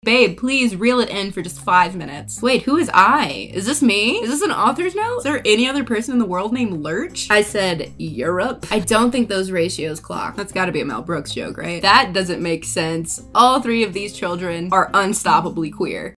Babe, please reel it in for just 5 minutes. Wait, who is I? Is this me? Is this an author's note? Is there any other person in the world named Lurch? I said Europe. I don't think those ratios clock. That's gotta be a Mel Brooks joke, right? That doesn't make sense. All 3 of these children are unstoppably queer.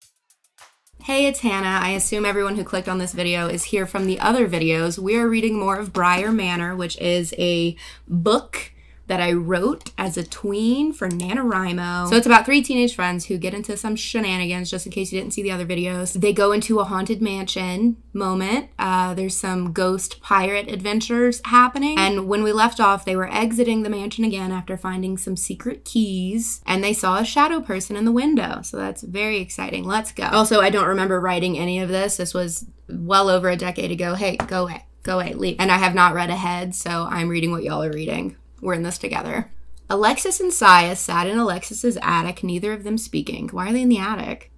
Hey, it's Hannah. I assume everyone who clicked on this video is here from the other videos. We are reading more of Briar Manor, which is a book that I wrote as a tween for NaNoWriMo. So it's about 3 teenage friends who get into some shenanigans, just in case you didn't see the other videos. They go into a haunted mansion moment. There's some ghost pirate adventures happening. And when we left off, they were exiting the mansion again after finding some secret keys. And they saw a shadow person in the window. So that's very exciting. Let's go. Also, I don't remember writing any of this. This was well over a decade ago. Hey, go away. Go away. Leave. And I have not read ahead, so I'm reading what y'all are reading. We're in this together. Alexis and Saya sat in Alexis's attic, neither of them speaking. Why are they in the attic?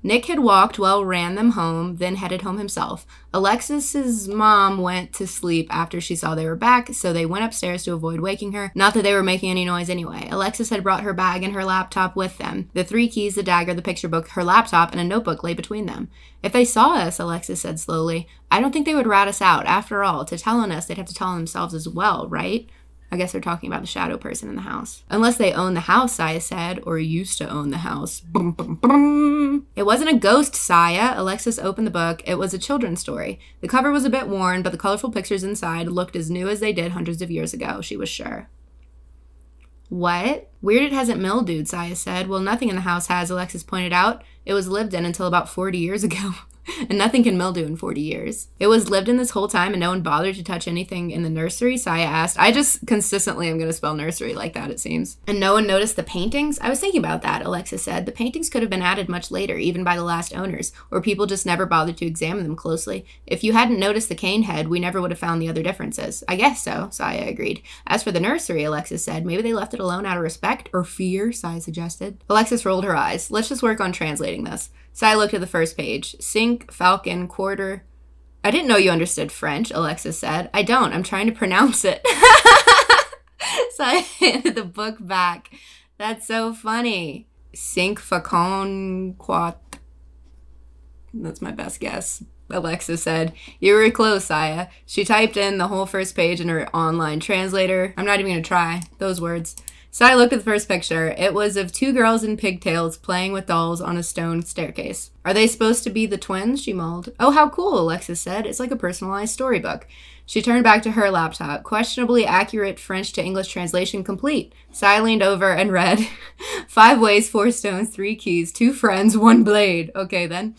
Nick had walked well, ran them home, then headed home himself. Alexis's mom went to sleep after she saw they were back, so they went upstairs to avoid waking her. Not that they were making any noise anyway. Alexis had brought her bag and her laptop with them. The 3 keys, the dagger, the picture book, her laptop, and a notebook lay between them. If they saw us, Alexis said slowly, I don't think they would rat us out. After all, to tell on us, they'd have to tell on themselves as well, right? I guess they're talking about the shadow person in the house. Unless they own the house, Saya said, or used to own the house. Boom, boom, boom. It wasn't a ghost, Saya. Alexis opened the book. It was a children's story. The cover was a bit worn, but the colorful pictures inside looked as new as they did hundreds of years ago, she was sure. What? Weird it hasn't mildewed, Saya said. Well, nothing in the house has, Alexis pointed out. It was lived in until about 40 years ago. And nothing can mildew in 40 years. It was lived in this whole time and no one bothered to touch anything in the nursery, Saya asked. I just consistently am going to spell nursery like that, it seems. And no one noticed the paintings? I was thinking about that, Alexis said. The paintings could have been added much later, even by the last owners, or people just never bothered to examine them closely. If you hadn't noticed the cane head, we never would have found the other differences. I guess so, Saya agreed. As for the nursery, Alexis said, maybe they left it alone out of respect or fear, Saya suggested. Alexis rolled her eyes. Let's just work on translating this. Saya looked at the first page. Sink, falcon, quarter. I didn't know you understood French, Alexis said. I don't. I'm trying to pronounce it. Saya handed the book back. That's so funny. Sink, falcon, quat. That's my best guess, Alexis said. You were close, Saya. She typed in the whole first page in her online translator. I'm not even going to try those words. Saya looked at the first picture. It was of 2 girls in pigtails playing with dolls on a stone staircase. Are they supposed to be the twins? She mulled. Oh, how cool, Alexis said. It's like a personalized storybook. She turned back to her laptop. Questionably accurate French to English translation complete. Saya leaned over and read, 5 ways, 4 stones, 3 keys, 2 friends, 1 blade. Okay, then.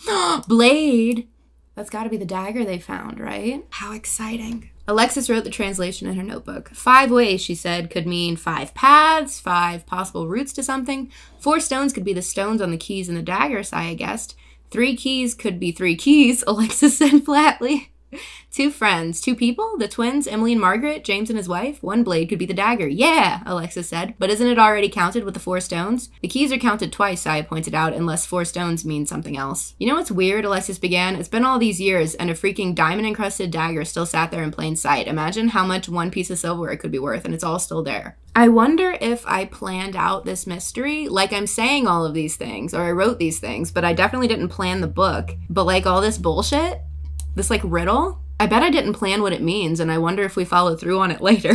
Blade! That's got to be the dagger they found, right? How exciting. Alexis wrote the translation in her notebook. 5 ways, she said, could mean 5 paths, 5 possible routes to something. 4 stones could be the stones on the keys and the dagger, Saya guessed. 3 keys could be 3 keys, Alexis said flatly. 2 friends, 2 people, the twins, Emily and Margaret, James and his wife. 1 blade could be the dagger. Yeah, Alexis said. But isn't it already counted with the 4 stones? The keys are counted twice, Saya pointed out, unless 4 stones mean something else. You know what's weird, Alexis began? It's been all these years, and a freaking diamond-encrusted dagger still sat there in plain sight. Imagine how much 1 piece of silverware could be worth, and it's all still there. I wonder if I planned out this mystery. Like, I'm saying all of these things, or I wrote these things, but I definitely didn't plan the book. But like all this bullshit, this like riddle, I bet I didn't plan what it means, and I wonder if we follow through on it later.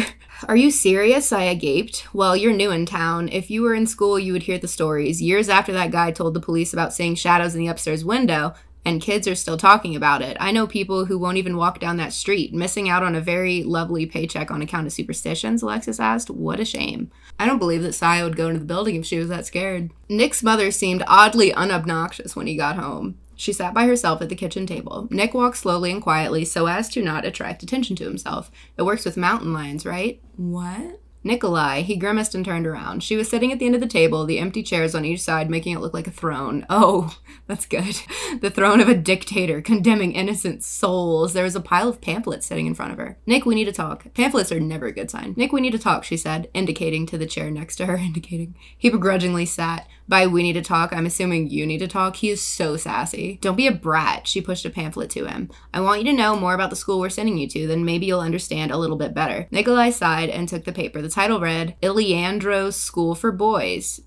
Are you serious? Saya gaped. Well, you're new in town. If you were in school, you would hear the stories. Years after that guy told the police about seeing shadows in the upstairs window, and kids are still talking about it. I know people who won't even walk down that street, missing out on a very lovely paycheck on account of superstitions, Alexis asked. What a shame. I don't believe that Saya would go into the building if she was that scared. Nick's mother seemed oddly unobnoxious when he got home. She sat by herself at the kitchen table. Nick walked slowly and quietly so as to not attract attention to himself. It works with mountain lions, right? What? Nikolai. He grimaced and turned around. She was sitting at the end of the table, the empty chairs on each side making it look like a throne. Oh, that's good. The throne of a dictator, condemning innocent souls. There was a pile of pamphlets sitting in front of her. Nick, we need to talk. Pamphlets are never a good sign. Nick, we need to talk, she said, indicating to the chair next to her, He begrudgingly sat. By we need to talk, I'm assuming you need to talk. He is so sassy. Don't be a brat. She pushed a pamphlet to him. I want you to know more about the school we're sending you to, then maybe you'll understand a little bit better. Nikolai sighed and took the paper. The title read, Iliandros School for Boys.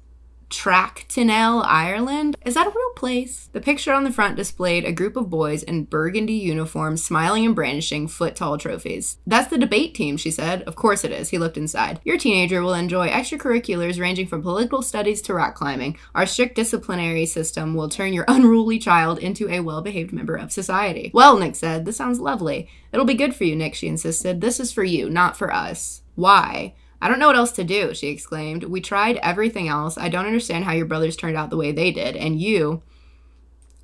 Trachtenell, Ireland? Is that a real place? The picture on the front displayed a group of boys in burgundy uniforms smiling and brandishing foot-tall trophies. That's the debate team, she said. Of course it is. He looked inside. Your teenager will enjoy extracurriculars ranging from political studies to rock climbing. Our strict disciplinary system will turn your unruly child into a well-behaved member of society. Well, Nick said, this sounds lovely. It'll be good for you, Nick, she insisted. This is for you, not for us. Why? I don't know what else to do, she exclaimed. We tried everything else. I don't understand how your brothers turned out the way they did. And you...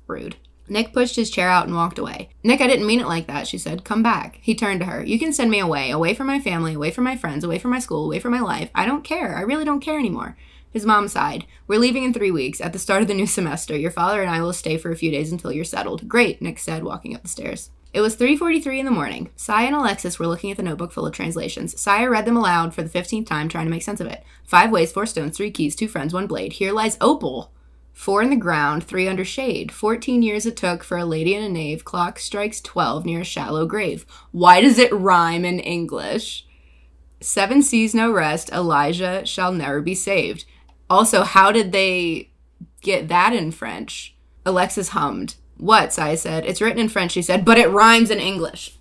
Rude. Nick pushed his chair out and walked away. Nick, I didn't mean it like that, she said. Come back. He turned to her. You can send me away from my family, away from my friends, away from my school, away from my life. I don't care. I really don't care anymore. His mom sighed. We're leaving in 3 weeks, at the start of the new semester. Your father and I will stay for a few days until you're settled. Great, Nick said, walking up the stairs. It was 3:43 in the morning. Saya and Alexis were looking at the notebook full of translations. Saya read them aloud for the 15th time, trying to make sense of it. 5 ways, 4 stones, 3 keys, 2 friends, 1 blade. Here lies opal. 4 in the ground, 3 under shade. 14 years it took for a lady and a knave. Clock strikes 12 near a shallow grave. Why does it rhyme in English? 7 seas no rest. Elijah shall never be saved. Also, how did they get that in French? Alexis hummed. What? Saya said. It's written in French, she said, but it rhymes in English.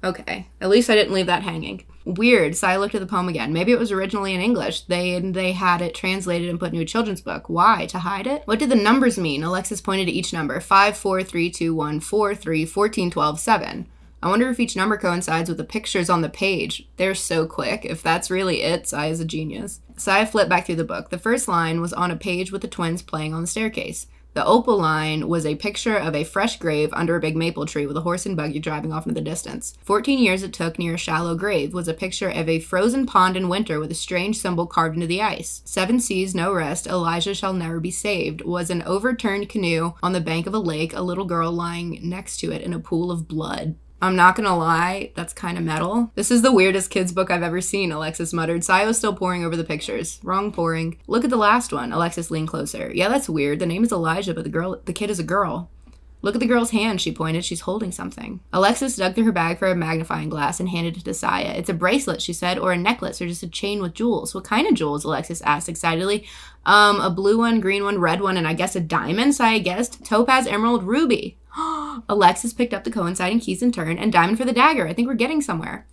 Okay, at least I didn't leave that hanging. Weird. Saya looked at the poem again. Maybe it was originally in English. They had it translated and put into a children's book. Why? To hide it? What did the numbers mean? Alexis pointed to each number. 5, 4, 3, 2, 1, 4, 3, 14, 12, 7. I wonder if each number coincides with the pictures on the page. They're so quick. If that's really it, Saya's a genius. Saya flipped back through the book. The first line was on a page with the twins playing on the staircase. The opal line was a picture of a fresh grave under a big maple tree with a horse and buggy driving off into the distance. 14 years it took near a shallow grave was a picture of a frozen pond in winter with a strange symbol carved into the ice. 7 seas, no rest, Elijah shall never be saved was an overturned canoe on the bank of a lake, a little girl lying next to it in a pool of blood. I'm not gonna lie, that's kind of metal. This is the weirdest kid's book I've ever seen, Alexis muttered. Saya was still poring over the pictures. Wrong poring. Look at the last one. Alexis leaned closer. Yeah, that's weird. The name is Elijah, but the kid is a girl. Look at the girl's hand, she pointed. She's holding something. Alexis dug through her bag for a magnifying glass and handed it to Saya. It's a bracelet, she said, or a necklace, or just a chain with jewels. What kind of jewels? Alexis asked excitedly. A blue one, green one, red one, and I guess a diamond, Saya guessed. Topaz, emerald, ruby. Alexis picked up the coinciding keys in turn, and diamond for the dagger. I think we're getting somewhere.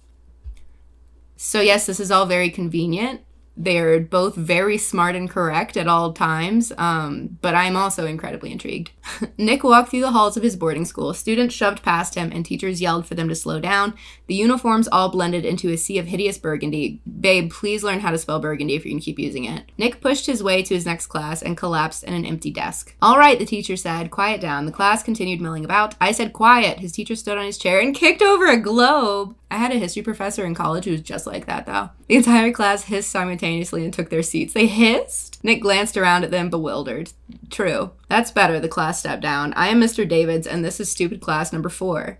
So yes, this is all very convenient. They're both very smart and correct at all times, but I'm also incredibly intrigued. Nick walked through the halls of his boarding school. Students shoved past him, and teachers yelled for them to slow down. The uniforms all blended into a sea of hideous burgundy. Babe, please learn how to spell burgundy if you're going to keep using it. Nick pushed his way to his next class and collapsed in an empty desk. All right, the teacher said. Quiet down. The class continued milling about. I said quiet. His teacher stood on his chair and kicked over a globe. I had a history professor in college who was just like that, though. The entire class hissed simultaneously and took their seats. They hissed? Nick glanced around at them, bewildered. True. That's better, the class stepped down. I am Mr. Davids, and this is stupid class number 4.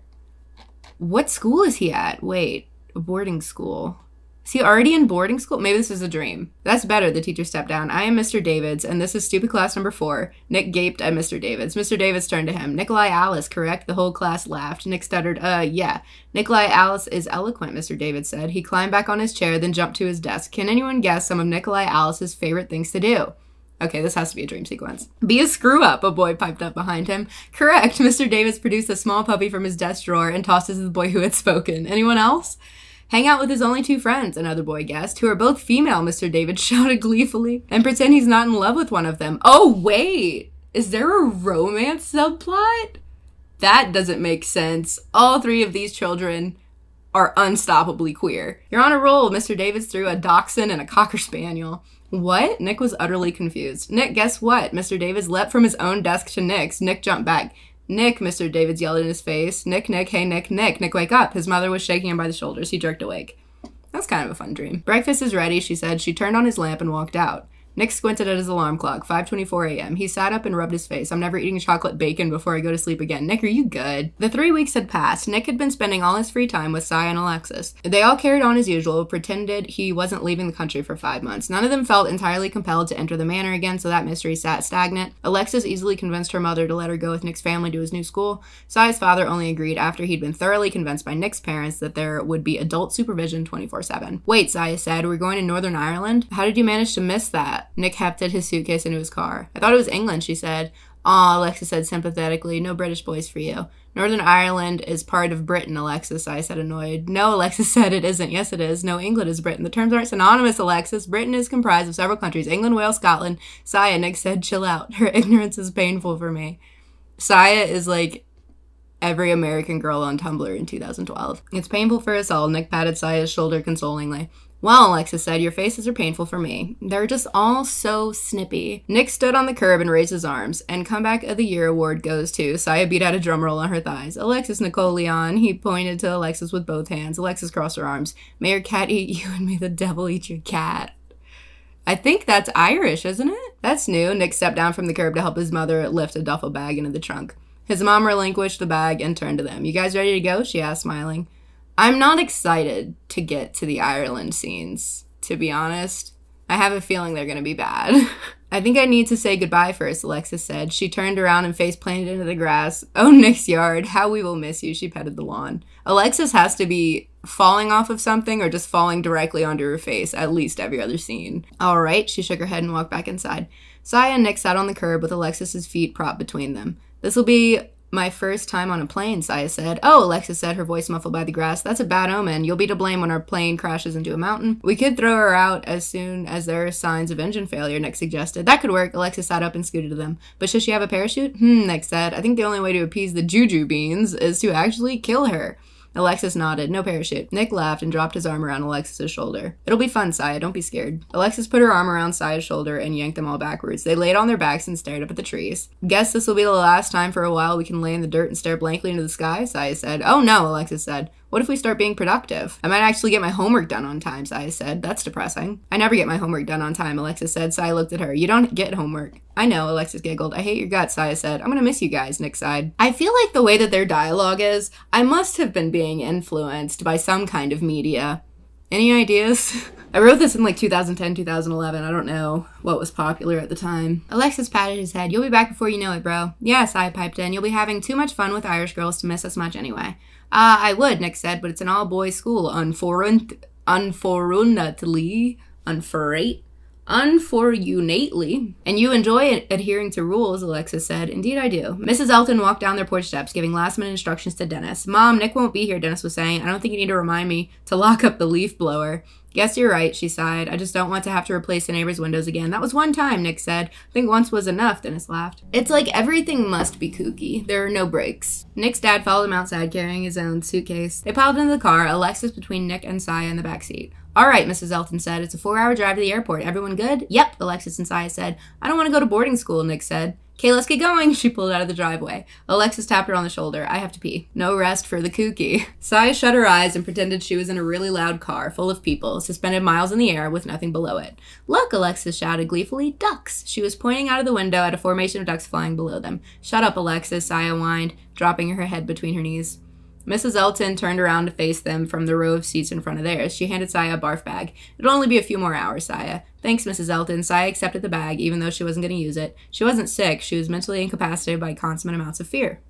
What school is he at? Wait, a boarding school. Is he already in boarding school? Maybe this is a dream. That's better, the teacher stepped down. I am Mr. Davids, and this is stupid class number 4. Nick gaped at Mr. Davids. Mr. Davids turned to him. Nikolai Alice, correct? The whole class laughed. Nick stuttered, yeah. Nikolai Alice is eloquent, Mr. Davids said. He climbed back on his chair, then jumped to his desk. Can anyone guess some of Nikolai Alice's favorite things to do? Okay, this has to be a dream sequence. Be a screw-up, a boy piped up behind him. Correct. Mr. Davids produced a small puppy from his desk drawer and tossed it to the boy who had spoken. Anyone else? Hang out with his only 2 friends, another boy guessed, who are both female, Mr. Davids shouted gleefully, and pretend he's not in love with one of them. Oh, wait! Is there a romance subplot? That doesn't make sense. All 3 of these children are unstoppably queer. You're on a roll, Mr. Davids threw a dachshund and a cocker spaniel. What? Nick was utterly confused. Nick, guess what? Mr. Davids leapt from his own desk to Nick's. Nick jumped back. Nick, Mr. Davids yelled in his face. Nick, hey, Nick. Nick, wake up. His mother was shaking him by the shoulders. He jerked awake. That's kind of a fun dream. Breakfast is ready, she said. She turned on his lamp and walked out. Nick squinted at his alarm clock, 5:24 a.m. He sat up and rubbed his face. I'm never eating chocolate bacon before I go to sleep again. Nick, are you good? The 3 weeks had passed. Nick had been spending all his free time with Saya and Alexis. They all carried on as usual, pretended he wasn't leaving the country for 5 months. None of them felt entirely compelled to enter the manor again, so that mystery sat stagnant. Alexis easily convinced her mother to let her go with Nick's family to his new school. Saya's father only agreed after he'd been thoroughly convinced by Nick's parents that there would be adult supervision 24/7. Wait, Saya said, we're going to Northern Ireland? How did you manage to miss that? Nick hefted his suitcase into his car. I thought it was England, she said. Aw, Alexis said sympathetically. No British boys for you. Northern Ireland is part of Britain, Alexis, I said annoyed. No, Alexis said it isn't. Yes, it is. No, England is Britain. The terms aren't synonymous, Alexis. Britain is comprised of several countries. England, Wales, Scotland. Saya, Nick said, chill out. Her ignorance is painful for me. Saya is like every American girl on Tumblr in 2012. It's painful for us all, Nick patted Saya's shoulder consolingly. Well, Alexis said, your faces are painful for me. They're just all so snippy. Nick stood on the curb and raised his arms. And Comeback of the Year award goes to, Saya beat out a drum roll on her thighs. Alexis Nicole Leon. He pointed to Alexis with both hands. Alexis crossed her arms. May your cat eat you and may the devil eat your cat. I think that's Irish, isn't it? That's new. Nick stepped down from the curb to help his mother lift a duffel bag into the trunk. His mom relinquished the bag and turned to them. You guys ready to go? She asked, smiling. I'm not excited to get to the Ireland scenes, to be honest. I have a feeling they're going to be bad. I think I need to say goodbye first, Alexis said. She turned around and face planted into the grass. Oh, Nick's yard, how we will miss you, she petted the lawn. Alexis has to be falling off of something or just falling directly onto her face, at least every other scene. All right, she shook her head and walked back inside. Saya and Nick sat on the curb with Alexis's feet propped between them. This will be my first time on a plane, Saya said. Oh, Alexis said, her voice muffled by the grass. That's a bad omen. You'll be to blame when our plane crashes into a mountain. We could throw her out as soon as there are signs of engine failure, Nick suggested. That could work. Alexis sat up and scooted to them. But should she have a parachute? Nick said. I think the only way to appease the juju beans is to actually kill her. Alexis nodded. No parachute. Nick laughed and dropped his arm around Alexis's shoulder. It'll be fun, Saya. Don't be scared. Alexis put her arm around Saya's shoulder and yanked them all backwards. They laid on their backs and stared up at the trees. Guess this will be the last time for a while we can lay in the dirt and stare blankly into the sky, Saya said. Oh no, Alexis said. What if we start being productive? I might actually get my homework done on time, Saya said. That's depressing. I never get my homework done on time, Alexis said. Saya looked at her. You don't get homework. I know, Alexis giggled. I hate your guts, Saya said. I'm gonna miss you guys, Nick sighed. I feel like the way that their dialogue is, I must have been being influenced by some kind of media. Any ideas? I wrote this in like 2010, 2011. I don't know what was popular at the time. Alexis patted his head. You'll be back before you know it, bro. Yes, I piped in. You'll be having too much fun with Irish girls to miss us much anyway. I would, Nick said, but it's an all-boys school. Unfortunately. And you enjoy adhering to rules, Alexis said. Indeed I do. Mrs. Elton walked down their porch steps, giving last-minute instructions to Dennis. Mom, Nick won't be here, Dennis was saying. I don't think you need to remind me to lock up the leaf blower. Guess you're right, she sighed. I just don't want to have to replace the neighbor's windows again. That was one time, Nick said. I think once was enough, Dennis laughed. It's like everything must be kooky. There are no breaks. Nick's dad followed him outside, carrying his own suitcase. They piled into the car, Alexis between Nick and Saya in the backseat. All right, Mrs. Elton said. It's a 4-hour drive to the airport. Everyone good? Yep, Alexis and Saya said. I don't want to go to boarding school, Nick said. Okay, let's get going. She pulled out of the driveway. Alexis tapped her on the shoulder. I have to pee. No rest for the kooky. Saya shut her eyes and pretended she was in a really loud car full of people, suspended miles in the air with nothing below it. Look, Alexis shouted gleefully. Ducks. She was pointing out of the window at a formation of ducks flying below them. Shut up, Alexis, Saya whined, dropping her head between her knees. Mrs. Elton turned around to face them from the row of seats in front of theirs. She handed Saya a barf bag. It'll only be a few more hours, Saya. Thanks, Mrs. Elton. Saya accepted the bag, even though she wasn't going to use it. She wasn't sick. She was mentally incapacitated by consummate amounts of fear.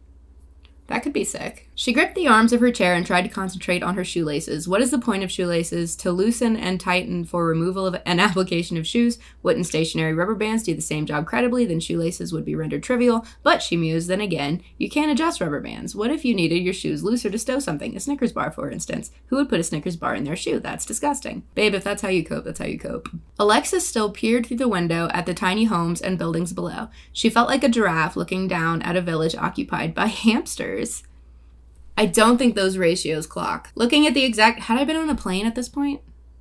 That could be sick. She gripped the arms of her chair and tried to concentrate on her shoelaces. What is the point of shoelaces? To loosen and tighten for removal of an application of shoes. Wouldn't stationary rubber bands do the same job credibly? Then shoelaces would be rendered trivial. But, she mused, then again, you can't adjust rubber bands. What if you needed your shoes looser to stow something? A Snickers bar, for instance. Who would put a Snickers bar in their shoe? That's disgusting. Babe, if that's how you cope, that's how you cope. Alexis still peered through the window at the tiny homes and buildings below. She felt like a giraffe looking down at a village occupied by hamsters. I don't think those ratios clock. Looking at the exact... Had I been on a plane at this point?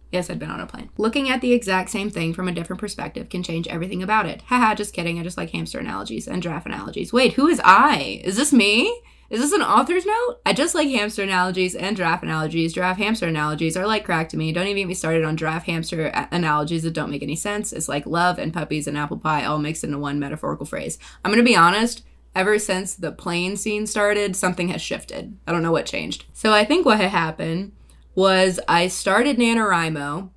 Yes, I'd been on a plane. Looking at the exact same thing from a different perspective can change everything about it. Haha, just kidding. I just like hamster analogies and giraffe analogies. Wait, who is I? Is this me? Is this an author's note? I just like hamster analogies and giraffe analogies. Giraffe hamster analogies are like crack to me. Don't even get me started on giraffe hamster analogies that don't make any sense. It's like love and puppies and apple pie all mixed into one metaphorical phrase. I'm gonna be honest. Ever since the plane scene started, something has shifted. I don't know what changed. So I think what had happened was I started NaNoWriMo,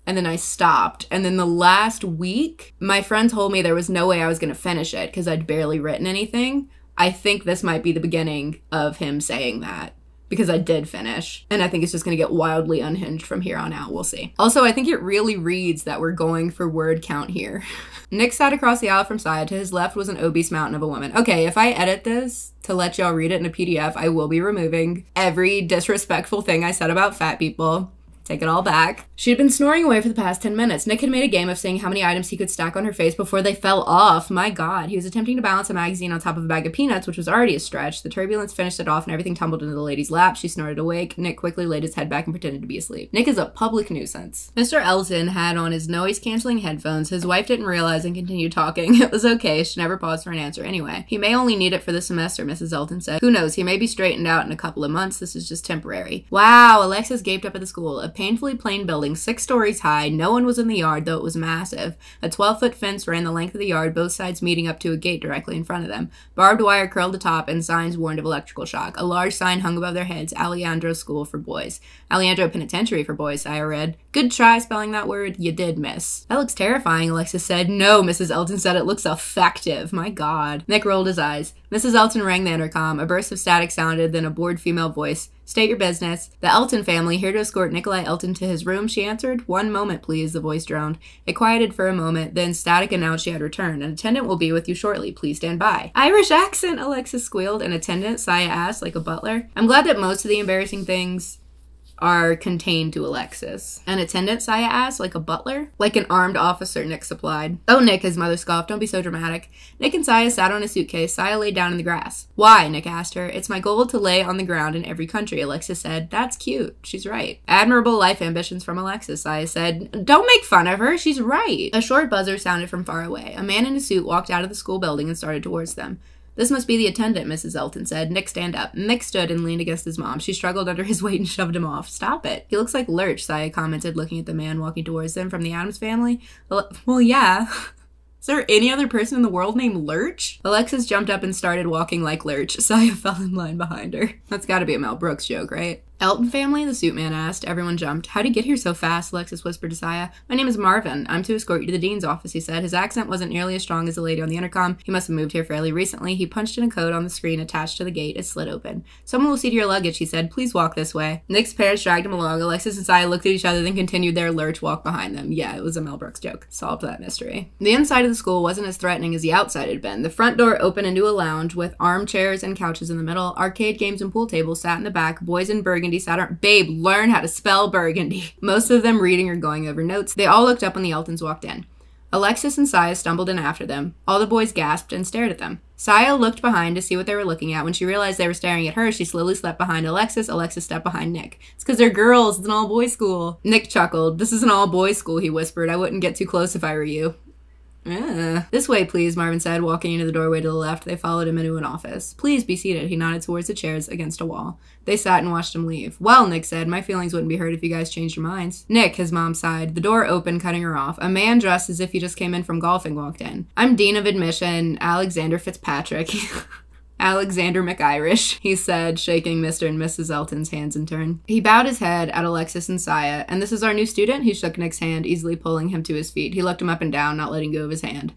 and then I stopped. And then the last week, my friend told me there was no way I was going to finish it because I'd barely written anything. I think this might be the beginning of him saying that. because I did finish. And I think it's just gonna get wildly unhinged from here on out. We'll see. Also, I think it really reads that we're going for word count here. Nick sat across the aisle from Saya. To his left was an obese mountain of a woman. Okay, if I edit this to let y'all read it in a PDF, I will be removing every disrespectful thing I said about fat people. Take it all back. She had been snoring away for the past 10 minutes. Nick had made a game of seeing how many items he could stack on her face before they fell off. My God. He was attempting to balance a magazine on top of a bag of peanuts, which was already a stretch. The turbulence finished it off and everything tumbled into the lady's lap. She snorted awake. Nick quickly laid his head back and pretended to be asleep. Nick is a public nuisance. Mr. Elton had on his noise-canceling headphones. His wife didn't realize and continued talking. It was okay. She never paused for an answer anyway. He may only need it for the semester, Mrs. Elton said. Who knows? He may be straightened out in a couple of months. This is just temporary. Wow. Alexis gaped up at the school. A painfully plain building, 6 stories high. No one was in the yard, though it was massive. A 12-foot fence ran the length of the yard, both sides meeting up to a gate directly in front of them. Barbed wire curled atop, and signs warned of electrical shock. A large sign hung above their heads, Alejandro School for Boys. Alejandro Penitentiary for Boys, I read. Good try spelling that word. You did miss. That looks terrifying, Alexis said. No, Mrs. Elton said. It looks effective. My God. Nick rolled his eyes. Mrs. Elton rang the intercom. A burst of static sounded, then a bored female voice. State your business. The Elton family, here to escort Nikolai Elton to his room, she answered. 1 moment, please, the voice droned. It quieted for a moment, then static announced she had returned. An attendant will be with you shortly. Please stand by. Irish accent, Alexis squealed. An attendant, Saya asked, like a butler. I'm glad that most of the embarrassing things are contained to Alexis. An attendant, Saya asked, like a butler? Like an armed officer, Nick supplied. Oh, Nick, his mother scoffed. Don't be so dramatic. Nick and Saya sat on a suitcase. Saya laid down in the grass. Why? Nick asked her. It's my goal to lay on the ground in every country, Alexis said. That's cute. She's right. Admirable life ambitions from Alexis, Saya said. Don't make fun of her. She's right. A short buzzer sounded from far away. A man in a suit walked out of the school building and started towards them. This must be the attendant, Mrs. Elton said. Nick, stand up. Nick stood and leaned against his mom. She struggled under his weight and shoved him off. Stop it. He looks like Lurch, Saya commented, looking at the man walking towards them from the Addams family. Well, yeah. Is there any other person in the world named Lurch? Alexis jumped up and started walking like Lurch. Saya fell in line behind her. That's gotta be a Mel Brooks joke, right? Elton family? The suit man asked. Everyone jumped. How'd you get here so fast? Alexis whispered to Saya. My name is Marvin. I'm to escort you to the dean's office, he said. His accent wasn't nearly as strong as the lady on the intercom. He must have moved here fairly recently. He punched in a code on the screen attached to the gate. It slid open. Someone will see to your luggage, he said. Please walk this way. Nick's parents dragged him along. Alexis and Saya looked at each other, then continued their Lurch walk behind them. Yeah, it was a Mel Brooks joke. Solved that mystery. The inside of the school wasn't as threatening as the outside had been. The front door opened into a lounge with armchairs and couches in the middle. Arcade games and pool tables sat in the back. Boys in burgundy sat on... Babe, learn how to spell burgundy. Most of them reading or going over notes. They all looked up when the Eltons walked in. Alexis and Saya stumbled in after them. All the boys gasped and stared at them. Saya looked behind to see what they were looking at. When she realized they were staring at her, she slowly stepped behind Alexis. Alexis stepped behind Nick. It's because they're girls. It's an all-boys school. Nick chuckled. This is an all-boys school, he whispered. I wouldn't get too close if I were you. This way, please, Marvin said, walking into the doorway to the left. They followed him into an office. Please be seated. He nodded towards the chairs against a wall. They sat and watched him leave. Well, Nick said, my feelings wouldn't be hurt if you guys changed your minds. Nick, his mom sighed. The door opened, cutting her off. A man dressed as if he just came in from golfing walked in. I'm Dean of Admission, Alexander Fitzpatrick. Alexander McIrish, he said, shaking Mr. and Mrs. Elton's hands in turn. He bowed his head at Alexis and Saya. And this is our new student? He shook Nick's hand, easily pulling him to his feet. He looked him up and down, not letting go of his hand.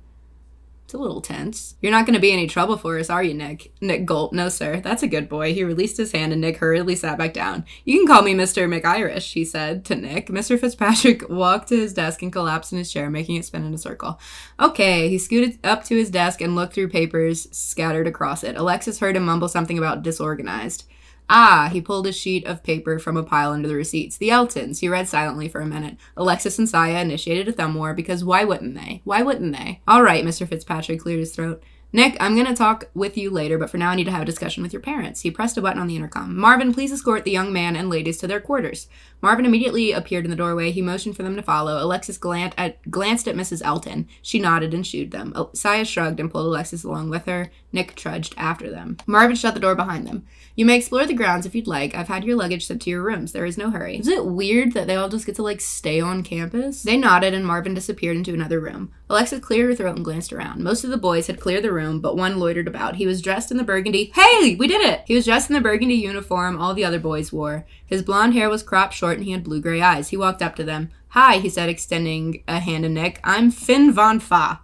It's a little tense. You're not going to be any trouble for us, are you, Nick? Nick gulped. No, sir. That's a good boy. He released his hand and Nick hurriedly sat back down. You can call me Mr. McIrish, he said to Nick. Mr. Fitzpatrick walked to his desk and collapsed in his chair, making it spin in a circle. Okay, he scooted up to his desk and looked through papers scattered across it. Alexis heard him mumble something about disorganized. Ah, he pulled a sheet of paper from a pile under the receipts. The Eltons. He read silently for a minute. Alexis and Saya initiated a thumb war because why wouldn't they? Why wouldn't they? All right, Mr. Fitzpatrick cleared his throat. Nick, I'm going to talk with you later, but for now I need to have a discussion with your parents. He pressed a button on the intercom. Marvin, please escort the young man and ladies to their quarters. Marvin immediately appeared in the doorway. He motioned for them to follow. Alexis glanced at Mrs. Elton. She nodded and shooed them. Saya shrugged and pulled Alexis along with her. Nick trudged after them. Marvin shut the door behind them. You may explore the grounds if you'd like. I've had your luggage sent to your rooms. There is no hurry. Is it weird that they all just get to, stay on campus? They nodded and Marvin disappeared into another room. Alexis cleared her throat and glanced around. Most of the boys had cleared the room, but one loitered about. He was dressed in the burgundy... Hey! We did it! He was dressed in the burgundy uniform all the other boys wore. His blonde hair was cropped short and he had blue-gray eyes. He walked up to them. Hi, he said, extending a hand to Nick. I'm Finn Von Fa.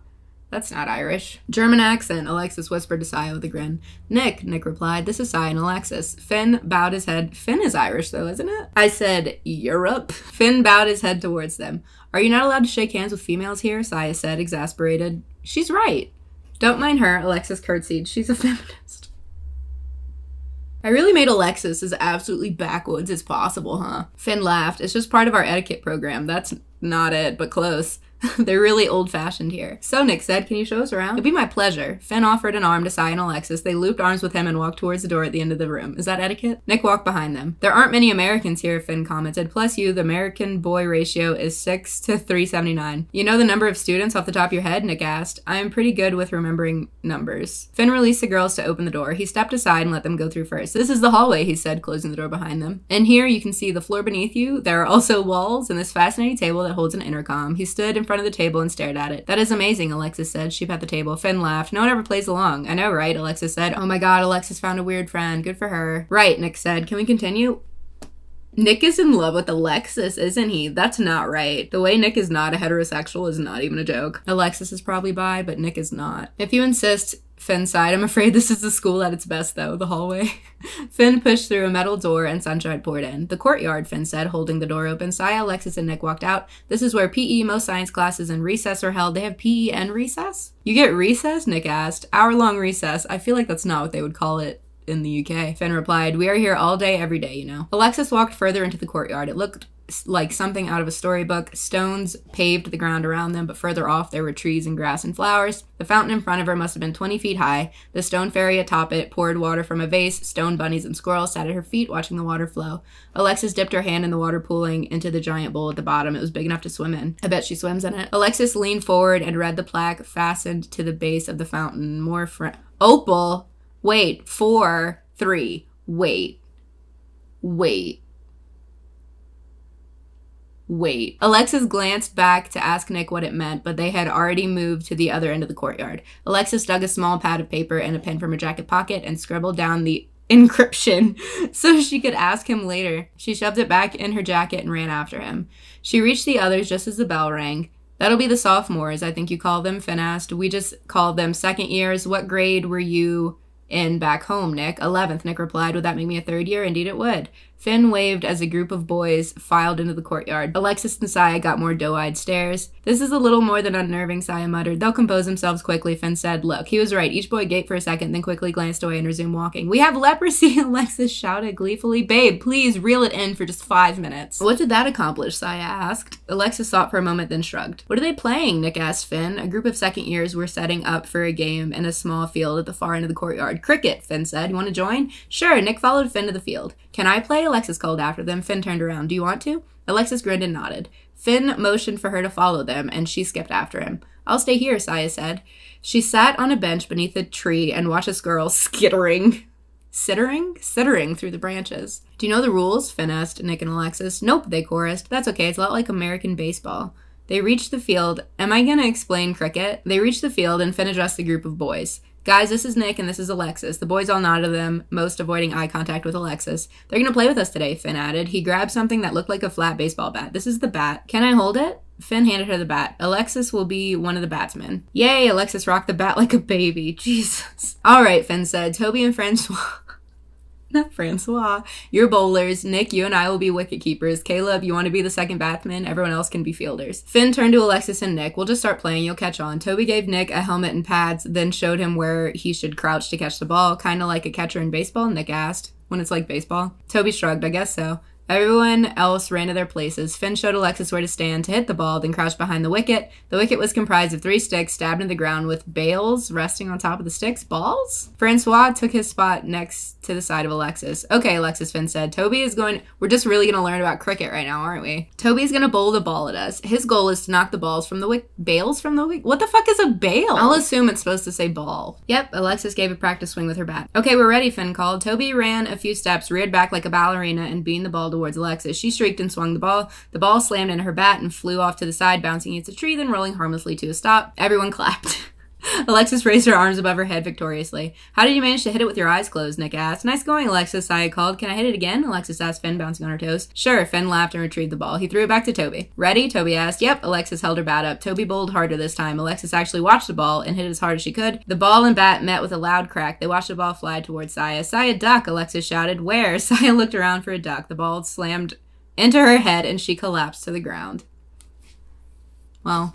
That's not Irish. German accent, Alexis whispered to Saya with a grin. Nick replied. This is Saya and Alexis. Finn bowed his head. Finn is Irish though, isn't it? I said, Europe. Finn bowed his head towards them. Are you not allowed to shake hands with females here? Saya said, exasperated. She's right. Don't mind her, Alexis curtsied. She's a feminist. I really made Alexis as absolutely backwoods as possible, huh? Finn laughed. It's just part of our etiquette program. That's not it, but close. They're really old-fashioned here. So, Nick said, can you show us around? It'd be my pleasure. Finn offered an arm to Sai and Alexis. They looped arms with him and walked towards the door at the end of the room. Is that etiquette? Nick walked behind them. There aren't many Americans here, Finn commented. Plus you, the American boy ratio is 6 to 379. You know the number of students off the top of your head? Nick asked. I am pretty good with remembering numbers. Finn released the girls to open the door. He stepped aside and let them go through first. This is the hallway, he said, closing the door behind them. And here you can see the floor beneath you. There are also walls and this fascinating table that holds an intercom. He stood in front of the table and stared at it. That is amazing, Alexis said. She pat the table. Finn laughed. No one ever plays along. I know, right? Alexis said. Oh my god, Alexis found a weird friend. Good for her. Right, Nick said. Can we continue? Nick is in love with Alexis, isn't he? That's not right. The way Nick is not a heterosexual is not even a joke. Alexis is probably bi, but Nick is not. If you insist, Finn sighed. I'm afraid this is the school at its best, though, the hallway. Finn pushed through a metal door and sunshine poured in. The courtyard, Finn said, holding the door open. Saya, Alexis, and Nick walked out. This is where PE, most science classes, and recess are held. They have PE and recess? You get recess? Nick asked. Hour-long recess. I feel like that's not what they would call it in the UK. Finn replied, we are here all day, every day, you know. Alexis walked further into the courtyard. It looked like something out of a storybook. Stones paved the ground around them, but further off there were trees and grass and flowers. The fountain in front of her must have been 20 feet high. The stone fairy atop it poured water from a vase. Stone bunnies and squirrels sat at her feet watching the water flow. Alexis dipped her hand in the water pooling into the giant bowl at the bottom. It was big enough to swim in. I bet she swims in it. Alexis leaned forward and read the plaque fastened to the base of the fountain. More Opal. Wait. 4, 3. Wait. Alexis glanced back to ask Nick what it meant, but they had already moved to the other end of the courtyard. Alexis dug a small pad of paper and a pen from her jacket pocket and scribbled down the encryption so she could ask him later. She shoved it back in her jacket and ran after him. She reached the others just as the bell rang. That'll be the sophomores, I think you call them, Finn asked. We just called them second years. What grade were you in back home, Nick? 11th, Nick replied. Would that make me a third year? Indeed it would. Finn waved as a group of boys filed into the courtyard. Alexis and Saya got more doe-eyed stares. This is a little more than unnerving, Saya muttered. They'll compose themselves quickly, Finn said. Look, he was right. Each boy gaped for a second, then quickly glanced away and resumed walking. We have leprosy, Alexis shouted gleefully. Babe, please reel it in for just 5 minutes. What did that accomplish? Saya asked. Alexis thought for a moment, then shrugged. What are they playing? Nick asked Finn. A group of second years were setting up for a game in a small field at the far end of the courtyard. Cricket, Finn said. You want to join? Sure. Nick followed Finn to the field. Can I play? Alexis called after them. Finn turned around. Do you want to? Alexis grinned and nodded. Finn motioned for her to follow them, and she skipped after him. I'll stay here, Saya said. She sat on a bench beneath a tree and watched a squirrel skittering through the branches. Do you know the rules? Finn asked Nick and Alexis. Nope, they chorused. That's okay. It's a lot like American baseball. They reached the field. Am I gonna explain cricket? They reached the field, and Finn addressed the group of boys. Guys, this is Nick and this is Alexis. The boys all nodded to them, most avoiding eye contact with Alexis. They're gonna play with us today, Finn added. He grabbed something that looked like a flat baseball bat. This is the bat. Can I hold it? Finn handed her the bat. Alexis will be one of the batsmen. Yay, Alexis rocked the bat like a baby. Jesus. All right, Finn said. Toby and Francois, you're bowlers. Nick, you and I will be wicket keepers. Caleb, you want to be the second batsman? Everyone else can be fielders. Finn turned to Alexis and Nick. We'll just start playing. You'll catch on. Toby gave Nick a helmet and pads, then showed him where he should crouch to catch the ball, kind of like a catcher in baseball, Nick asked. When it's like baseball? Toby shrugged. I guess so. Everyone else ran to their places. Finn showed Alexis where to stand to hit the ball, then crouched behind the wicket. The wicket was comprised of 3 sticks stabbed into the ground with bails resting on top of the sticks. Balls? Francois took his spot next to the side of Alexis. Okay, Alexis, Finn said. We're just really going to learn about cricket right now, aren't we? Toby's going to bowl the ball at us. His goal is to knock the balls from the bails from the wicket? What the fuck is a bail? I'll assume it's supposed to say ball. Yep, Alexis gave a practice swing with her bat. Okay, we're ready, Finn called. Toby ran a few steps, reared back like a ballerina, and beamed the ball towards Alexis. She shrieked and swung the ball. The ball slammed into her bat and flew off to the side, bouncing against a tree, then rolling harmlessly to a stop. Everyone clapped. Alexis raised her arms above her head victoriously. How did you manage to hit it with your eyes closed? Nick asked. Nice going, Alexis, Saya called. Can I hit it again? Alexis asked Finn, bouncing on her toes. Sure, Finn laughed and retrieved the ball. He threw it back to Toby. Ready? Toby asked. Yep. Alexis held her bat up. Toby bowled harder this time. Alexis actually watched the ball and hit it as hard as she could. The ball and bat met with a loud crack. They watched the ball fly towards Saya. Saya, duck, Alexis shouted. Where? Saya looked around for a duck. The ball slammed into her head and she collapsed to the ground. Well,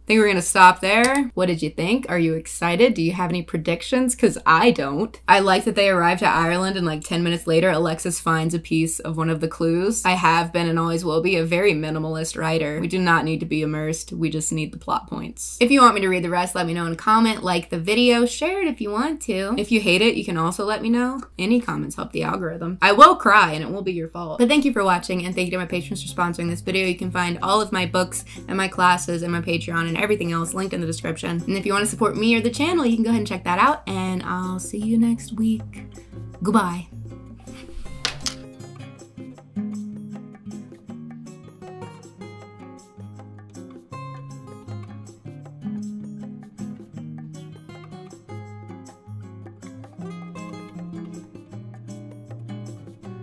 I think we're gonna stop there. What did you think? Are you excited? Do you have any predictions? Because I don't. I like that they arrived at Ireland and like 10 minutes later, Alexis finds a piece of one of the clues. I have been and always will be a very minimalist writer. We do not need to be immersed. We just need the plot points. If you want me to read the rest, let me know in a comment, like the video, share it if you want to. If you hate it, you can also let me know. Any comments help the algorithm. I will cry and it won't be your fault. But thank you for watching and thank you to my patrons for sponsoring this video. You can find all of my books and my classes and my Patreon and everything else linked in the description. And if you want to support me or the channel, you can go ahead and check that out. And I'll see you next week. Goodbye.